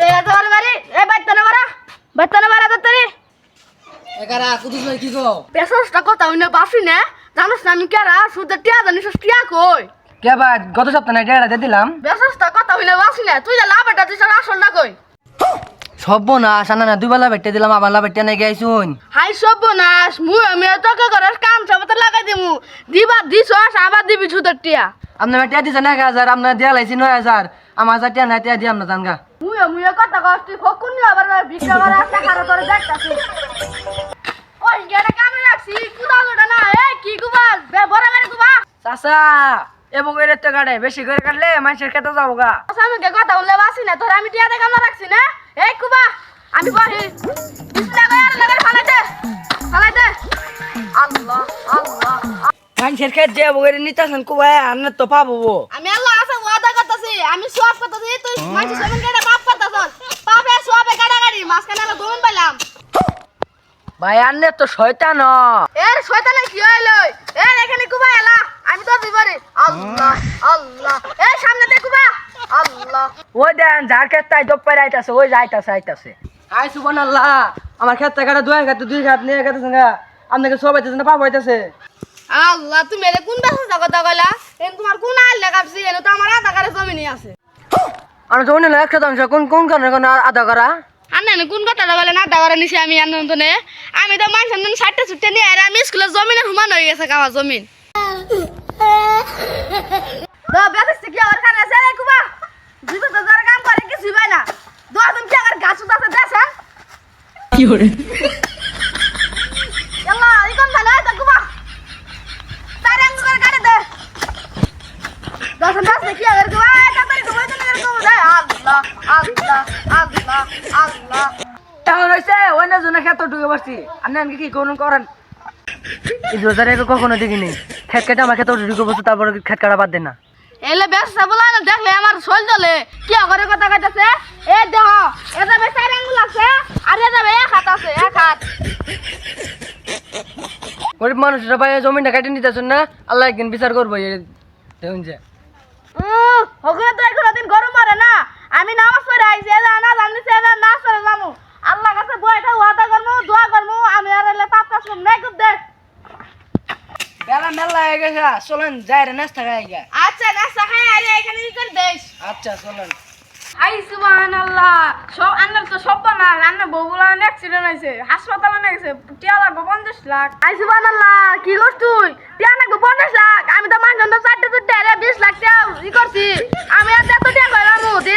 এ এত বড় মারি এ বাইতনা মারা তাড়াতাড়ি একারা কুদুস ভাই কি গো পেছাসটা কথা হইনা বাসি না জানোস না আমি কেরা সুদে টিয়া জানিস টিয়া কই কে ভাই গত সপ্তাহে ডেড়া দিয়ে দিলাম পেছাসটা কথা হইনা বাসি না তুই যা লাভ এটা তুই আসল না কই সব না সানা না দুই বেলা বেটে দিলাম আবার লা বেটে নাই গাইছুন হাই সর্বনাশ মুই আমি তোকে করার কাম সবতে লাগাই দিমু দিবা দিছস আবার দিবি সুদের টিয়া আপনার বেটে দিছেন 1000 আপনার দিয়া লাইছি 9000 আমার যা টিয়া নাই টিয়া দিয়ে আমরা জানগা মুই কথা কস তুই ফকুন আবার ভিক্ষা করা আছে খারা তোর দেখতাছি ওই গেলে কামে রাখছি কুদা লোটা না এ কি কুবাল বে বড় গাড়ি কুবা চাচা এবো করে তো গাড়ে বেশি করে কাটলে মানুষের খেতে যাবো গা আমি কে কথা বললে বাসি না তোর আমি টিয়া দেখা রাখছি না এই কুবা আমি বহি বিসমিল্লাহ লাগা ফালাইতে আল্লাহ আল্লাহ মানুষের খেত যে এবো করে নিতাছেন কুবাই আন্না তো পাবো আমি আল্লাহ কাছে ওয়াদা করতেছি আমি সব করতেছি তুই মাঝে সেভেন কেটে পাপ করতেছস পাপে সবে কাটাকাটি মাঝখানে আমি ঘুম পাইলাম ভাই আন্নে তো শয়তান এর শয়তানে কি হইলো এর এখানে কুবা এলা আমি তো দিবারে আল্লাহ আল্লাহ এই সামনে দে কুবা আল্লাহ ওই দেন যার খেত তাই দপ্পাই আইতাছে ওই যাইতাছে আই সুবহানাল্লাহ আমার খেত কাটা দুই হাত নিয়ে গেছে গা আপনাকে সব আইতাছে না পাপ হইতাছে আল্লাহ তুমি মেরে কোন ব্যবস্থা কথা কইলা এন তোমার কোন আইলা কাটছি এনে তো আমার আধা কারে জমি আছে আর জমি হলো 100 কোন কোন কারণে কোন আধা করা আন্না কোন কথাটা বলে না আধা করে নিছি আমি আনন্দনে আমি তো মানুষের 60 ছুটে নিয়ে আর আমি স্কুলে জমিনে হুমান হয়ে গেছে কাওয়া জমিন তো বেশি কি আর কানে আছে কুবা দুটো তো যারা কাম করে কিছু পায় না দুজন কি আর গাছ উঠাছে দেছেন কি করে আল্লাহ ইকম ভালো আছে কুবা তারে আঙ্গ করে গাড়ি দে দশ কি আর কুবা তাড়াতাড়ি কুবা তো না কুবা দে আল্লাহ আল্লাহ আল্লাহ আল্লাহ তাহলে হইছে ওই না জন্য খেত ঢুকে বসছি আপনি আমাকে কি কোন করেন এই 2000 কখনো দেখিনি খেত কাটা আমার খেত ঢুকে বসে তারপর খেত কাটা বাদ দেন না এলে ব্যবসা বলা না দেখলে আমার শোল চলে কি করে কথা কইতাছে এ দেহ এটা বে চার আঙ্গুল আছে আর এটা বে এক হাত আছে এক হাত গরিব মানুষরা ভাই জমিটা কাটে নিতেছেন না আল্লাহ একদিন বিচার করবো দেখুন যে ওখানে তো এখন দিন গরম মারে না আমি নামাজ পড়ে আইছি এলা না জানি সেলা না পড়ে জামু আল্লাহ কাছে বইটা ওয়াদা করমু দোয়া করমু আমি আর এলে পাপ কাজ করব নাই কুদ দে বেলা মেলা হয়ে গেছে চলেন যাই রে নাস্তা খাই গা আচ্ছা নাস্তা খাই আরে এখানে কি করে দেশ আচ্ছা চলেন আই সুবহানাল্লাহ সব আন্নার তো সব না রান্না বগুলা অ্যাক্সিডেন্ট হইছে হাসপাতালে নিয়ে গেছে টিয়া লাগবে 50 লাখ আই সুবহানাল্লাহ কি করছ তুই টিয়া লাগবে 50 লাখ আমি তো মানুষ 4 4 20 লাখ টিয়া ই করছি আমি আর এত টিয়া কইলাম দে